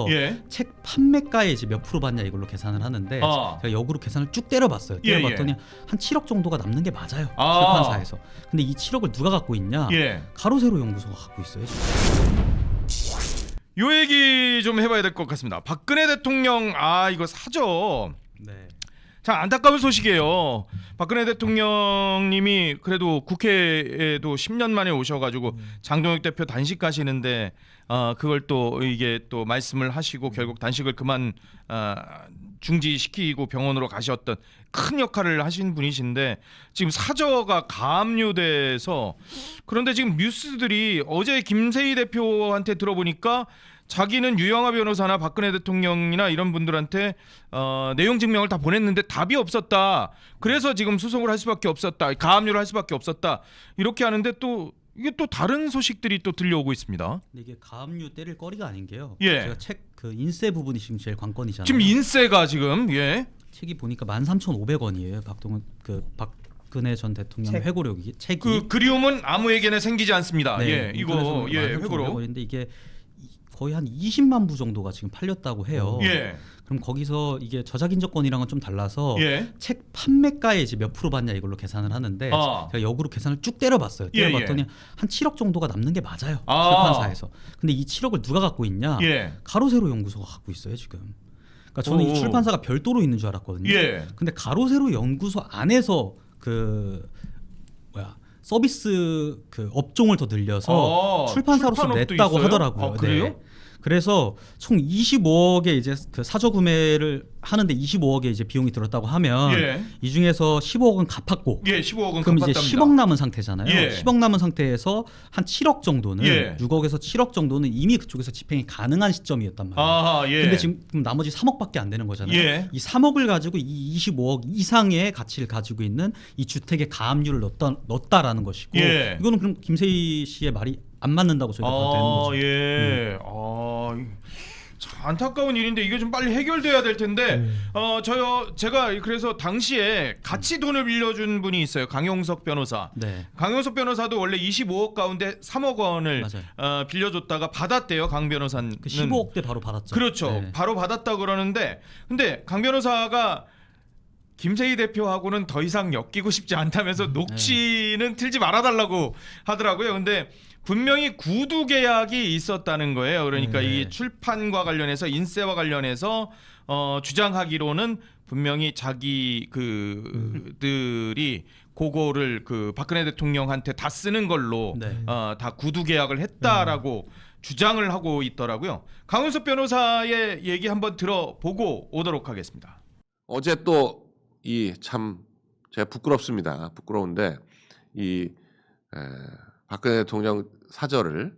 예. 책 판매가에 이제 몇 프로 받냐 이걸로 계산을 하는데 제가 역으로 계산을 쭉 때려봤어요. 때려봤더니 한 7억 정도가 남는 게 맞아요. 출판사에서. 근데 이 7억을 누가 갖고 있냐? 가로세로 연구소가 갖고 있어요. 요 얘기 좀 해봐야 될 것 같습니다. 박근혜 대통령 이거 사저. 네. 참 안타까운 소식이에요. 박근혜 대통령님이 그래도 국회에도 10년 만에 오셔가지고 장동혁 대표 단식 가시는데 그걸 또 이게 또 말씀을 하시고 결국 단식을 그만 중지시키고 병원으로 가셨던 큰 역할을 하신 분이신데 지금 사저가 가압류돼서 그런데 지금 뉴스들이 어제 김세희 대표한테 들어보니까 자기는 유영하 변호사나 박근혜 대통령이나 이런 분들한테 내용 증명을 다 보냈는데 답이 없었다. 그래서 지금 소송을 할 수밖에 없었다. 가압류를 할 수밖에 없었다. 이렇게 하는데 또 이게 또 다른 소식들이 또 들려오고 있습니다. 근데 이게 가압류 때릴 거리가 아닌 게요. 예. 제가 책 그 인세 부분이 지금 제일 관건이잖아요. 지금 인세가 지금 책이 보니까 13,500원이에요. 박근혜 전 대통령 회고록이 책이. 그 그리움은 아무에게나 생기지 않습니다. 네, 이거 회고록. 인데 이게 거의 한 20만 부 정도가 지금 팔렸다고 해요. 그럼 거기서 이게 저작인정권이랑은 좀 달라서 책 판매가에 이제 몇 프로 받냐 이걸로 계산을 하는데 제가 역으로 계산을 쭉 때려봤어요. 때려봤더니 한 7억 정도가 남는 게 맞아요. 출판사에서. 근데 이 7억을 누가 갖고 있냐? 가로세로 연구소가 갖고 있어요 지금. 그러니까 저는 이 출판사가 별도로 있는 줄 알았거든요. 근데 가로세로 연구소 안에서 서비스 그 업종을 더 늘려서 출판사로서 냈다고 있어요? 하더라고요. 그래요? 네. 그래서 총 25억에 이제 그 사저 구매를 하는데 25억에 이제 비용이 들었다고 하면 이 중에서 15억은 갚았고 15억은 그럼 갚았답니다. 이제 10억 남은 상태잖아요. 10억 남은 상태에서 한 7억 정도는 6억에서 7억 정도는 이미 그쪽에서 집행이 가능한 시점이었단 말이에요. 근데 지금 나머지 3억밖에 안 되는 거잖아요. 이 3억을 가지고 이 25억 이상의 가치를 가지고 있는 이 주택에 가압류를 넣었다라는 것이고 이거는 그럼 김세희 씨의 말이 안 맞는다고 저희가 봐도 되는 거죠. 참 안타까운 일인데 이게 좀 빨리 해결돼야 될 텐데 제가 그래서 당시에 같이 돈을 빌려준 분이 있어요. 강용석 변호사. 강용석 변호사도 원래 25억 가운데 3억 원을 빌려줬다가 받았대요. 강 변호사는. 그 15억대 바로 받았죠. 그렇죠. 바로 받았다 그러는데 근데 강 변호사가 김세희 대표하고는 더 이상 엮이고 싶지 않다면서 녹취는 틀지 말아달라고 하더라고요. 근데 분명히 구두 계약이 있었다는 거예요. 그러니까 이 출판과 관련해서 인세와 관련해서 주장하기로는 분명히 자기 그들이 그거를 그 박근혜 대통령한테 다 쓰는 걸로 다 구두 계약을 했다라고 주장을 하고 있더라고요. 강은석 변호사의 얘기 한번 들어보고 오도록 하겠습니다. 어제 또 참 제가 부끄럽습니다. 부끄러운데 박근혜 대통령 사저를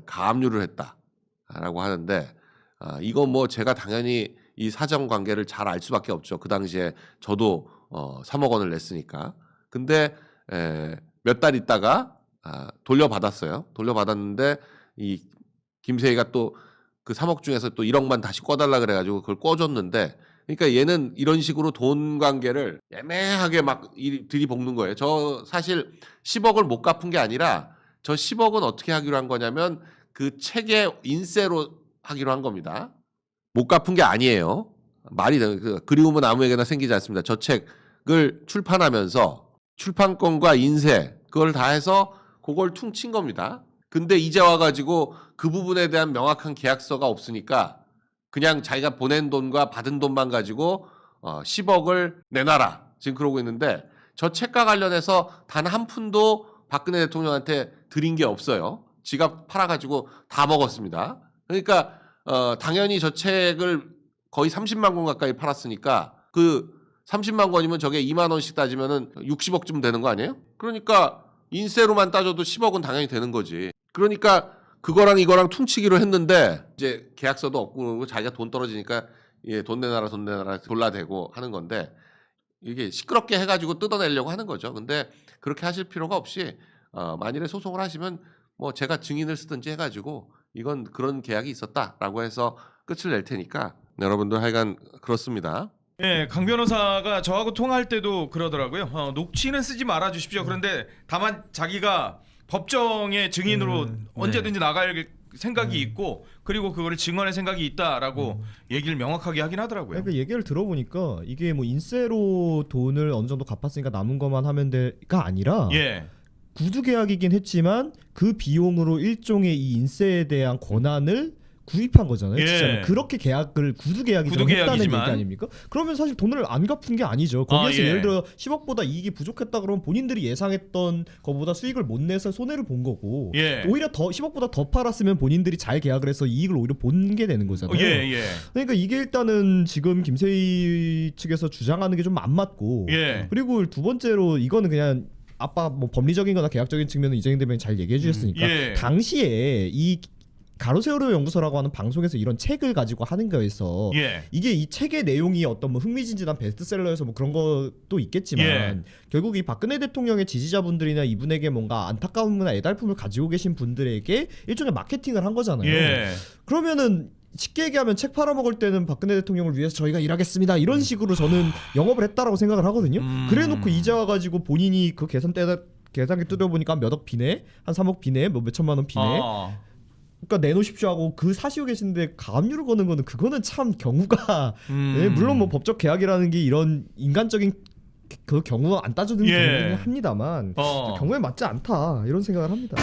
가압류를 했다라고 하는데 이건 뭐 제가 당연히 이 사정 관계를 잘 알 수밖에 없죠. 그 당시에 저도 3억 원을 냈으니까. 근데 몇 달 있다가 돌려받았어요. 돌려받았는데 이 김세희가 또 그 3억 중에서 또 1억만 다시 꿔달라 그래가지고 그걸 꿔줬는데 그러니까 얘는 이런 식으로 돈 관계를 애매하게 막 들이볶는 거예요. 저 사실 10억을 못 갚은 게 아니라 저 10억은 어떻게 하기로 한 거냐면 그 책의 인세로 하기로 한 겁니다. 못 갚은 게 아니에요. 말이 그리움은 아무에게나 생기지 않습니다. 저 책을 출판하면서 출판권과 인세 그걸 다 해서 그걸 퉁친 겁니다. 근데 이제 와가지고 그 부분에 대한 명확한 계약서가 없으니까 그냥 자기가 보낸 돈과 받은 돈만 가지고 10억을 내놔라 지금 그러고 있는데 저 책과 관련해서 단 한 푼도 박근혜 대통령한테 드린 게 없어요. 지가 팔아가지고 다 먹었습니다. 그러니까 당연히 저 책을 거의 30만 권 가까이 팔았으니까 그 30만 권이면 저게 2만 원씩 따지면은 60억쯤 되는 거 아니에요? 그러니까 인세로만 따져도 10억은 당연히 되는 거지. 그러니까 그거랑 이거랑 퉁치기로 했는데 이제 계약서도 없고 그러고 자기가 돈 떨어지니까 돈 내놔라 돌라대고 하는 건데 이게 시끄럽게 해가지고 뜯어내려고 하는 거죠. 근데 그렇게 하실 필요가 없이 만일에 소송을 하시면 뭐 제가 증인을 쓰든지 해가지고 이건 그런 계약이 있었다라고 해서 끝을 낼 테니까 여러분들 하여간 그렇습니다. 네, 강 변호사가 저하고 통화할 때도 그러더라고요. 녹취는 쓰지 말아 주십시오. 그런데 다만 자기가 법정의 증인으로 언제든지 나갈 생각이 있고 그리고 그거를 증언할 생각이 있다라고 얘기를 명확하게 하긴 하더라고요. 그러니까 얘기를 들어보니까 이게 뭐 인세로 돈을 어느 정도 갚았으니까 남은 것만 하면 돼가 아니라 구두 계약이긴 했지만 그 비용으로 일종의 이 인세에 대한 권한을 구입한 거잖아요. 진짜 그렇게 계약을 구두 계약이죠. 했다는 얘기 아닙니까? 그러면 사실 돈을 안 갚은 게 아니죠. 거기에서 예를 들어 10억보다 이익이 부족했다 그러면 본인들이 예상했던 것보다 수익을 못 내서 손해를 본 거고 오히려 더 10억보다 더 팔았으면 본인들이 잘 계약을 해서 이익을 오히려 본 게 되는 거잖아요. 그러니까 이게 일단은 지금 김세희 측에서 주장하는 게 좀 안 맞고 그리고 두 번째로 이거는 그냥 아빠 뭐 법리적인 거나 계약적인 측면은 이재용 대변인 잘 얘기해 주셨으니까 당시에 이 가로세로 연구소라고 하는 방송에서 이런 책을 가지고 하는 거에서 이게 이 책의 내용이 어떤 뭐 흥미진진한 베스트셀러에서 뭐 그런 것도 있겠지만 결국 이 박근혜 대통령의 지지자분들이나 이분에게 뭔가 안타까움이나 애달픔을 가지고 계신 분들에게 일종의 마케팅을 한 거잖아요. 그러면은 쉽게 얘기하면 책 팔아먹을 때는 박근혜 대통령을 위해서 저희가 일하겠습니다 이런 식으로 저는 영업을 했다라고 생각을 하거든요. 그래놓고 이제 와가지고 본인이 그 계산기 뜯어보니까 몇억 비내, 한 3억 비내, 뭐 몇천만 원 비내. 그러니까 내놓으십시오 하고 그 사시고 계신데 가압류를 거는 거는 그거는 참 경우가 물론 뭐 법적 계약이라는 게 이런 인간적인 그 경우 안 따져드는 경우는 합니다만 경우에 맞지 않다 이런 생각을 합니다.